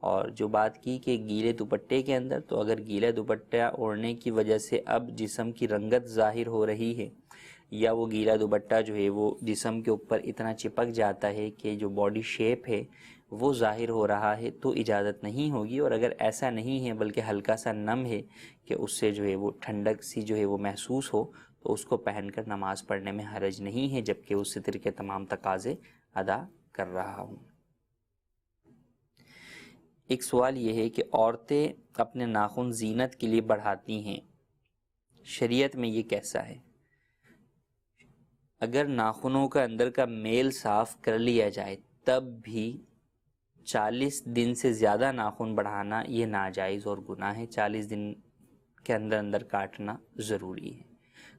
اور جو بات کی کہ گیلے دوپٹے کے اندر، تو اگر گیلا دوپٹہ اوڑھنے کی وجہ سے اب جسم کی رنگت ظاہر ہو رہی ہے، یا وہ گیلا دوپٹہ جو ہے وہ جسم کے اوپر اتنا چپک جاتا ہے کہ جو باڈی شیپ ہے وہ ظاہر ہو رہا ہے، تو اجازت نہیں ہوگی۔ اور اگر ایسا نہیں ہے بلکہ ہلکا سا نم ہے کہ اس سے جو ہے وہ ٹھنڈک سی جو ہے وہ محسوس ہو، تو اس کو پہن کر نماز پڑھنے میں حرج نہیں ہے، جبکہ اس ستر کے تمام تقاضے ادا کر رہا ہوں۔ ایک سوال یہ ہے کہ عورتیں اپنے ناخن زینت کے لیے بڑھاتی ہیں، شریعت میں یہ کیسا ہے؟ اگر ناخنوں کا اندر کا میل صاف کر لیا جائے تب بھی 40 دن سے زیادہ ناخن بڑھانا یہ ناجائز اور گناہ ہے۔ 40 دن کے اندر اندر کاٹنا ضروری ہے۔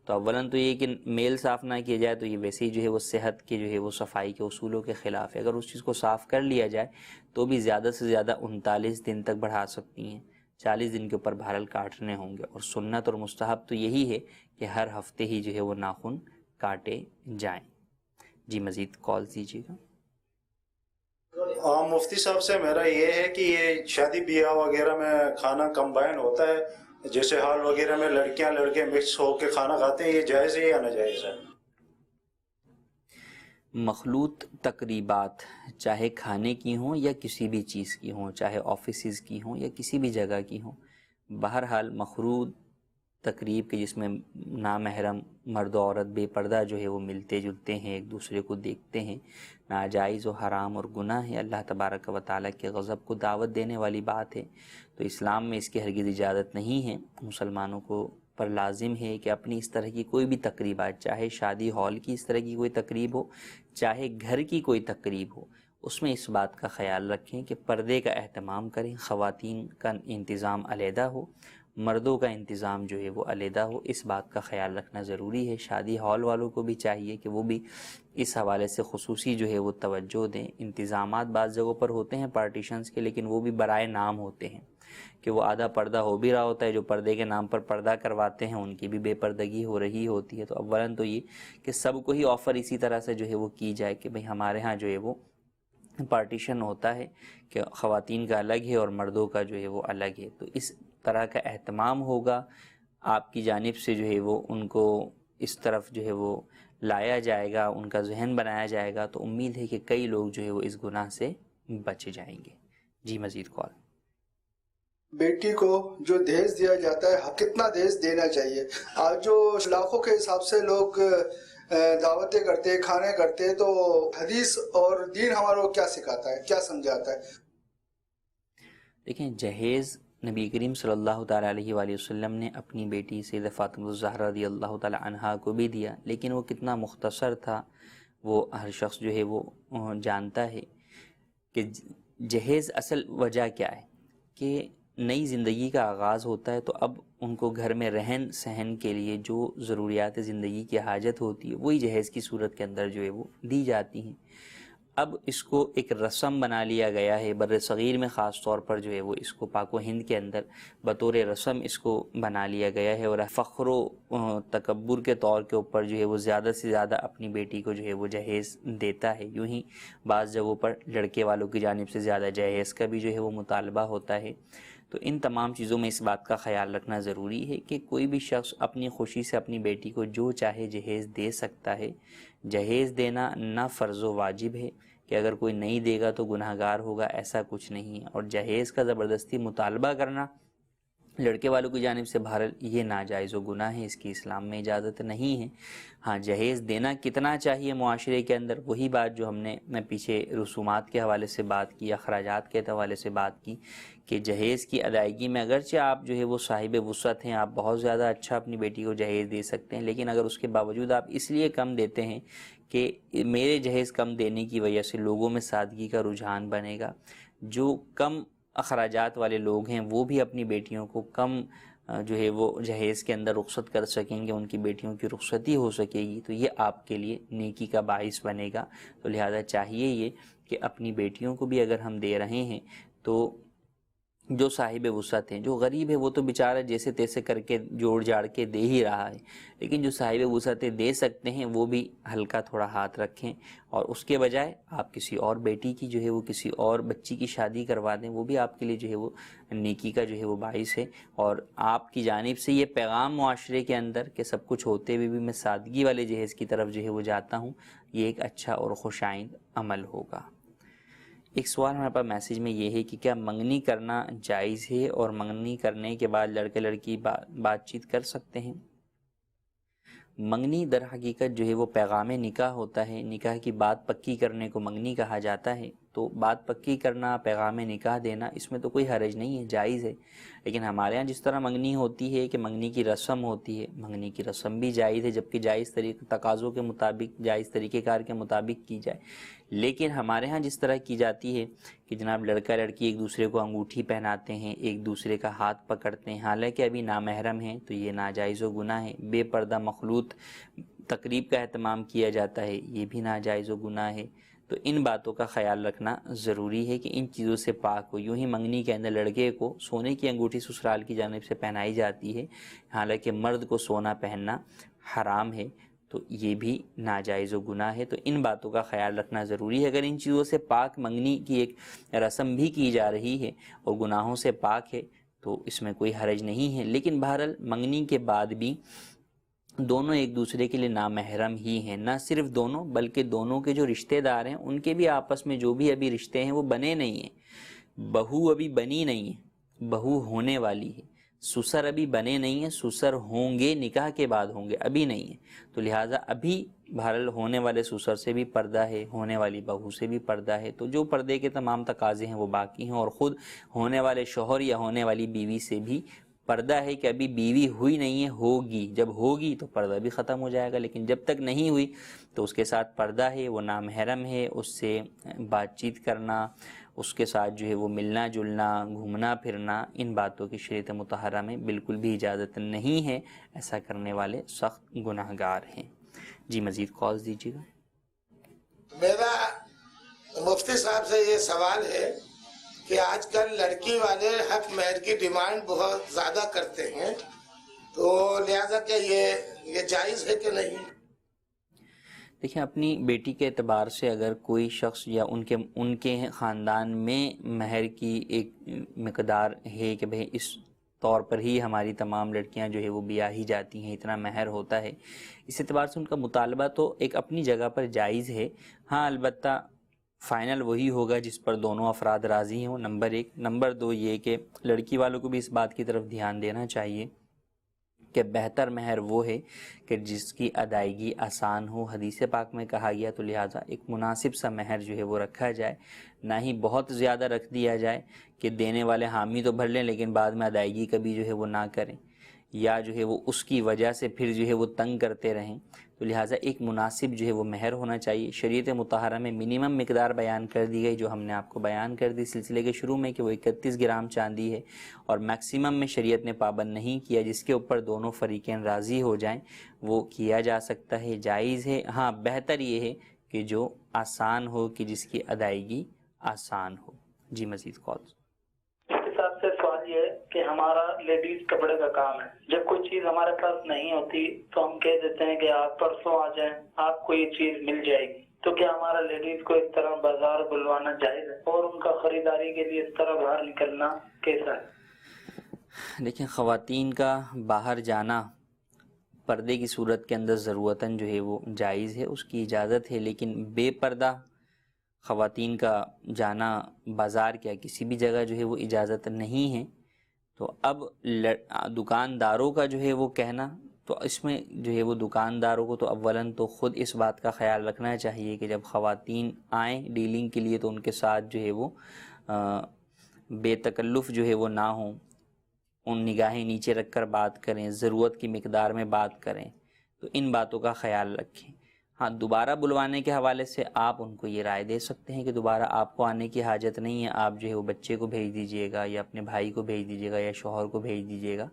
تو اولاً تو یہ کہ میل صاف نہ کیا جائے تو یہ ویسے ہی جو ہے وہ صحت کے جو ہے وہ صفائی کے اصولوں کے خلاف ہے۔ اگر اس چیز کو صاف کر لیا جائے تو بھی زیادہ سے زیادہ 39 دن تک بڑھا سکتی ہیں، 40 دن کے اوپر بہرحال کاٹنے ہوں گے۔ اور سنت اور مستحب تو یہی ہے کہ ہر ہفتے ہی جو ہے وہ ناخن کاٹے جائیں۔ جی مزید کال دیجیے گا۔ مفتی صاحب سے میرا یہ ہے کہ یہ شادی بیاہ وغیرہ میں کھانا کمبائن ہوتا ہے، جیسے ہال وغیرہ میں لڑکیاں لڑکے مکس ہو کے کھانا کھاتے ہیں، یہ جائز ہے یا ناجائز ہے؟ مخلوط تقریبات چاہے کھانے کی ہوں یا کسی بھی چیز کی ہوں، چاہے آفیسز کی ہوں یا کسی بھی جگہ کی ہوں، بہرحال مخلوط تقریب کے جس میں نامحرم مرد و عورت بے پردہ جو ہے وہ ملتے جلتے ہیں، ایک دوسرے کو دیکھتے ہیں، ناجائز و حرام اور گناہ ہے، اللہ تبارک و تعالیٰ کے غضب کو دعوت دینے والی بات ہے۔ تو اسلام میں اس کی ہرگز اجازت نہیں ہے۔ مسلمانوں کو پر لازم ہے کہ اپنی اس طرح کی کوئی بھی تقریبات، چاہے شادی ہال کی اس طرح کی کوئی تقریب ہو، چاہے گھر کی کوئی تقریب ہو، اس میں اس بات کا خیال رکھیں کہ پردے کا اہتمام کریں، خواتین کا انتظام علیحدہ ہو، مردوں کا انتظام جو ہے وہ علیحدہ ہو، اس بات کا خیال رکھنا ضروری ہے۔ شادی ہال والوں کو بھی چاہیے کہ وہ بھی اس حوالے سے خصوصی جو ہے وہ توجہ دیں۔ انتظامات بعض جگہوں پر ہوتے ہیں پارٹیشنز کے، لیکن وہ بھی برائے نام ہوتے ہیں کہ وہ آدھا پردہ ہو بھی رہا ہوتا ہے، جو پردے کے نام پر پردہ کرواتے ہیں ان کی بھی بے پردگی ہو رہی ہوتی ہے۔ تو اولاً تو یہ کہ سب کو ہی آفر اسی طرح سے جو ہے وہ کی جائے کہ بھئی ہمارے ہاں جو ہے وہ پارٹیشن ہوتا ہے کہ خواتین کا الگ ہے اور مردوں کا جو ہے وہ الگ ہے، تو اس طرح کا اہتمام ہوگا آپ کی جانب سے جو ہے وہ ان کو اس طرف جو ہے وہ لایا جائے گا، ان کا ذہن بنایا جائے گا، تو امید ہے کہ کئی لوگ جو ہے وہ اس گناہ سے بچ جائیں گے۔ جی مزید کال۔ بیٹی کو جو دہیج دیا جاتا ہے کتنا دہیج دینا چاہیے؟ آج جو لاکھوں کے حساب سے لوگ دعوتیں کرتے کھانے کرتے، تو حدیث اور دین ہمارا کیا سکھاتا ہے، کیا سمجھاتا ہے؟ دیکھیں، جہیز نبی کریم صلی اللہ تعالیٰ علیہ وآلہ وسلم نے اپنی بیٹی سیدہ فاطمہ الزہرا رضی اللہ تعالیٰ عنہا کو بھی دیا، لیکن وہ کتنا مختصر تھا وہ ہر شخص جو ہے وہ جانتا ہے کہ جہیز اصل وجہ کیا ہے کہ نئی زندگی کا آغاز ہوتا ہے، تو اب ان کو گھر میں رہن سہن کے لیے جو ضروریات زندگی کی حاجت ہوتی ہے وہی جہیز کی صورت کے اندر جو ہے وہ دی جاتی ہیں۔ اب اس کو ایک رسم بنا لیا گیا ہے، بر صغیر میں خاص طور پر جو ہے وہ اس کو پاک و ہند کے اندر بطور رسم اس کو بنا لیا گیا ہے، اور فخر و تکبر کے طور کے اوپر جو ہے وہ زیادہ سے زیادہ اپنی بیٹی کو جو ہے وہ جہیز دیتا ہے۔ یوں ہی بعض جگہوں پر لڑکے والوں کی جانب سے زیادہ جہیز کا بھی جو ہے وہ مطالبہ ہوتا ہے۔ تو ان تمام چیزوں میں اس بات کا خیال رکھنا ضروری ہے کہ کوئی بھی شخص اپنی خوشی سے اپنی بیٹی کو جو چاہے جہیز دے سکتا ہے۔ جہیز دینا نہ فرض و واجب ہے کہ اگر کوئی نہیں دے گا تو گناہ گار ہوگا، ایسا کچھ نہیں ہے۔ اور جہیز کا زبردستی مطالبہ کرنا لڑکے والوں کی جانب سے بہرحال یہ ناجائز و گناہ ہے، اس کی اسلام میں اجازت نہیں ہے۔ ہاں، جہیز دینا کتنا چاہیے معاشرے کے اندر، وہی بات جو ہم نے میں پیچھے رسومات کے حوالے سے بات کی، اخراجات کے حوالے سے بات کی کہ جہیز کی ادائیگی میں اگرچہ آپ جو ہے وہ صاحب وسعت ہیں، آپ بہت زیادہ اچھا اپنی بیٹی کو جہیز دے سکتے ہیں، لیکن اگر اس کے باوجود آپ اس لیے کم دیتے ہیں کہ میرے جہیز کم دینے کی وجہ سے لوگوں میں سادگی کا رجحان بنے گا، جو کم اخراجات والے لوگ ہیں وہ بھی اپنی بیٹیوں کو کم جو ہے وہ جہیز کے اندر رخصت کر سکیں گے، ان کی بیٹیوں کی رخصتی ہو سکے گی، تو یہ آپ کے لیے نیکی کا باعث بنے گا۔ تو لہذا چاہیے یہ کہ اپنی بیٹیوں کو بھی اگر ہم دے رہے ہیں تو جو صاحب وسعت ہیں. جو غریب ہے وہ تو بیچارہ جیسے تیسے کر کے جوڑ جاڑ کے دے ہی رہا ہے, لیکن جو صاحب وسعت دے سکتے ہیں وہ بھی ہلکا تھوڑا ہاتھ رکھیں, اور اس کے بجائے آپ کسی اور بیٹی کی جو ہے وہ کسی اور بچی کی شادی کروا دیں, وہ بھی آپ کے لیے جو ہے وہ نیکی کا جو ہے وہ باعث ہے. اور آپ کی جانب سے یہ پیغام معاشرے کے اندر کہ سب کچھ ہوتے ہوئے بھی میں سادگی والے جہیز کی طرف جو ہے وہ جاتا ہوں, یہ ایک اچھا اور خوش آئند عمل ہوگا. ایک سوال ہمارے پاس میسیج میں یہ ہے کہ کیا منگنی کرنا جائز ہے, اور منگنی کرنے کے بعد لڑکے لڑکی بات چیت کر سکتے ہیں؟ منگنی در حقیقت جو ہے وہ پیغام نکاح ہوتا ہے. نکاح کی بات پکی کرنے کو منگنی کہا جاتا ہے. تو بات پکی کرنا, پیغام نکاح دینا, اس میں تو کوئی حرج نہیں ہے, جائز ہے. لیکن ہمارے ہاں جس طرح منگنی ہوتی ہے کہ منگنی کی رسم ہوتی ہے, منگنی کی رسم بھی جائز ہے, جبکہ جائز طریقے تقاضوں کے مطابق, جائز طریقہ کار کے مطابق کی جائے. لیکن ہمارے ہاں جس طرح کی جاتی ہے کہ جناب لڑکا لڑکی ایک دوسرے کو انگوٹھی پہناتے ہیں, ایک دوسرے کا ہاتھ پکڑتے ہیں, حالانکہ ابھی نامحرم ہیں, تو یہ ناجائز و گناہ ہے. بے پردہ مخلوط تقریب کا اہتمام کیا جاتا ہے, یہ بھی ناجائز و گناہ ہے. تو ان باتوں کا خیال رکھنا ضروری ہے کہ ان چیزوں سے پاک ہو. یوں ہی منگنی کے اندر لڑکے کو سونے کی انگوٹھی سسرال کی جانب سے پہنائی جاتی ہے, حالانکہ مرد کو سونا پہننا حرام ہے, تو یہ بھی ناجائز و گناہ ہے. تو ان باتوں کا خیال رکھنا ضروری ہے. اگر ان چیزوں سے پاک منگنی کی ایک رسم بھی کی جا رہی ہے اور گناہوں سے پاک ہے تو اس میں کوئی حرج نہیں ہے. لیکن بہرحال منگنی کے بعد بھی دونوں ایک دوسرے کے لیے نامحرم ہی ہیں. نہ صرف دونوں بلکہ دونوں کے جو رشتہ دار ہیں ان کے بھی آپس میں جو بھی ابھی رشتے ہیں وہ بنے نہیں ہیں. بہو ابھی بنی نہیں ہے, بہو ہونے والی ہے. سسر ابھی بنے نہیں ہیں, سسر ہوں گے نکاح کے بعد ہوں گے, ابھی نہیں ہے. تو لہٰذا ابھی بہرحال ہونے والے سسر سے بھی پردہ ہے, ہونے والی بہو سے بھی پردہ ہے. تو جو پردے کے تمام تقاضے ہیں وہ باقی ہیں, اور خود ہونے والے شوہر یا ہونے والی بیوی سے بھی پردہ ہے کہ ابھی بیوی ہوئی نہیں ہے, ہوگی. جب ہوگی تو پردہ بھی ختم ہو جائے گا, لیکن جب تک نہیں ہوئی تو اس کے ساتھ پردہ ہے, وہ نامحرم ہے. اس سے بات چیت کرنا, اس کے ساتھ جو ہے وہ ملنا جلنا, گھومنا پھرنا, ان باتوں کی شریعت مطہرہ میں بالکل بھی اجازت نہیں ہے. ایسا کرنے والے سخت گناہ گار ہیں. جی مزید کالز دیجیے گا. میرا مفتی صاحب سے یہ سوال ہے کہ آج کل لڑکی والے حق مہر کی ڈیمانڈ بہت زیادہ کرتے ہیں, تو لہذا کہ یہ جائز ہے کہ نہیں؟ دیکھیں, اپنی بیٹی کے اعتبار سے اگر کوئی شخص یا ان کے خاندان میں مہر کی ایک مقدار ہے کہ بھئی اس طور پر ہی ہماری تمام لڑکیاں جو ہے وہ بیاہ ہی جاتی ہیں, اتنا مہر ہوتا ہے, اس اعتبار سے ان کا مطالبہ تو ایک اپنی جگہ پر جائز ہے. ہاں البتہ فائنل وہی ہوگا جس پر دونوں افراد راضی ہوں, نمبر ایک. نمبر دو یہ کہ لڑکی والوں کو بھی اس بات کی طرف دھیان دینا چاہیے کہ بہتر مہر وہ ہے کہ جس کی ادائیگی آسان ہو. حدیث پاک میں کہا گیا, تو لہٰذا ایک مناسب سا مہر جو ہے وہ رکھا جائے, نہ ہی بہت زیادہ رکھ دیا جائے کہ دینے والے حامی تو بھر لیں لیکن بعد میں ادائیگی کبھی جو ہے وہ نہ کریں, یا جو ہے وہ اس کی وجہ سے پھر جو ہے وہ تنگ کرتے رہیں. تو لہٰذا ایک مناسب جو ہے وہ مہر ہونا چاہیے. شریعت مطہرہ میں منیمم مقدار بیان کر دی گئی, جو ہم نے آپ کو بیان کر دی سلسلے کے شروع میں, کہ وہ 31 گرام چاندی ہے, اور میکسیمم میں شریعت نے پابند نہیں کیا. جس کے اوپر دونوں فریقین راضی ہو جائیں وہ کیا جا سکتا ہے, جائز ہے. ہاں بہتر یہ ہے کہ جو آسان ہو, کہ جس کی ادائیگی آسان ہو. جی مزید کالز. حساب سے سوال یہ ہے کہ ہمارا لیڈیز کپڑے کا کام ہے, جب کوئی چیز ہمارے پاس نہیں ہوتی تو ہم کہہ دیتے ہیں کہ آپ پرسوں آ جائیں, آپ کو یہ چیز مل جائے گی. تو کیا ہمارا لیڈیز کو اس طرح بازار بلوانا جائز ہے, اور ان کا خریداری کے لیے اس طرح باہر نکلنا کیسا ہے؟ دیکھیں, خواتین کا باہر جانا پردے کی صورت کے اندر ضرورتاً جو ہے وہ جائز ہے, اس کی اجازت ہے. لیکن بے پردہ خواتین کا جانا بازار کیا کسی بھی جگہ جو ہے وہ اجازت نہیں ہے. تو اب دکانداروں کا جو ہے وہ کہنا, تو اس میں جو ہے وہ دکانداروں کو تو اولاً تو خود اس بات کا خیال رکھنا چاہیے کہ جب خواتین آئیں ڈیلنگ کے لیے تو ان کے ساتھ جو ہے وہ بے تکلف جو ہے وہ نہ ہوں, ان نگاہیں نیچے رکھ کر بات کریں, ضرورت کی مقدار میں بات کریں. تو ان باتوں کا خیال رکھیں. ہاں دوبارہ بلوانے کے حوالے سے آپ ان کو یہ رائے دے سکتے ہیں کہ دوبارہ آپ کو آنے کی حاجت نہیں ہے, آپ جو ہے وہ بچے کو بھیج دیجئے گا, یا اپنے بھائی کو بھیج دیجئے گا, یا شوہر کو بھیج دیجئے گا.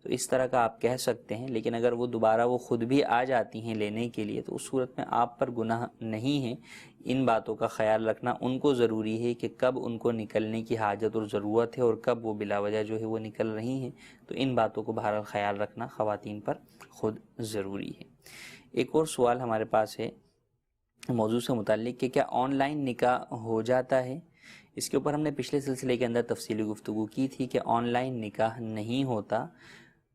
تو اس طرح کا آپ کہہ سکتے ہیں، لیکن اگر وہ دوبارہ وہ خود بھی آ جاتی ہیں لینے کے لیے تو اس صورت میں آپ پر گناہ نہیں ہے۔ ان باتوں کا خیال رکھنا ان کو ضروری ہے کہ کب ان کو نکلنے کی حاجت اور ضرورت ہے اور کب وہ بلا وجہ جو ہے وہ نکل رہی ہیں، تو ان باتوں کو بہرحال خیال رکھنا خواتین پر خود ضروری ہے۔ ایک اور سوال ہمارے پاس ہے موضوع سے متعلق کہ کیا آن لائن نکاح ہو جاتا ہے؟ اس کے اوپر ہم نے پچھلے سلسلے کے اندر تفصیلی گفتگو کی تھی کہ آن لائن نکاح نہیں ہوتا۔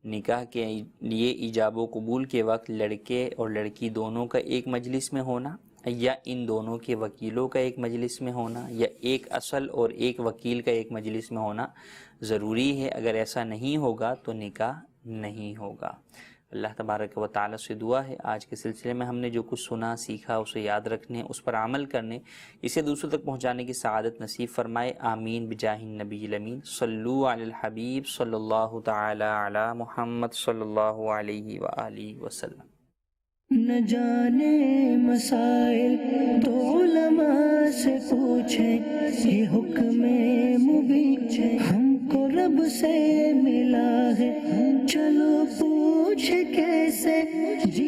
نکاح کے لیے ایجاب و قبول کے وقت لڑکے اور لڑکی دونوں کا ایک مجلس میں ہونا، یا ان دونوں کے وکیلوں کا ایک مجلس میں ہونا، یا ایک اصل اور ایک وکیل کا ایک مجلس میں ہونا ضروری ہے۔ اگر ایسا نہیں ہوگا تو نکاح نہیں ہوگا۔ اللہ تبارک و تعالی سے دعا ہے آج کے سلسلے میں ہم نے جو کچھ سنا سیکھا اسے یاد رکھنے، اس پر عمل کرنے، اسے دوسروں تک پہنچانے کی سعادت نصیب فرمائے۔ آمین بجاہ النبی الامین۔ صلو علی الحبیب صلی اللہ تعالی علی محمد صلی اللہ علیہ وآلہ وسلم۔ نہ جانے مسائل تو علماء سے پوچھیں، یہ حکم مبین ہم کو رب سے ملا ہے، چلو پوچھ کیسے جی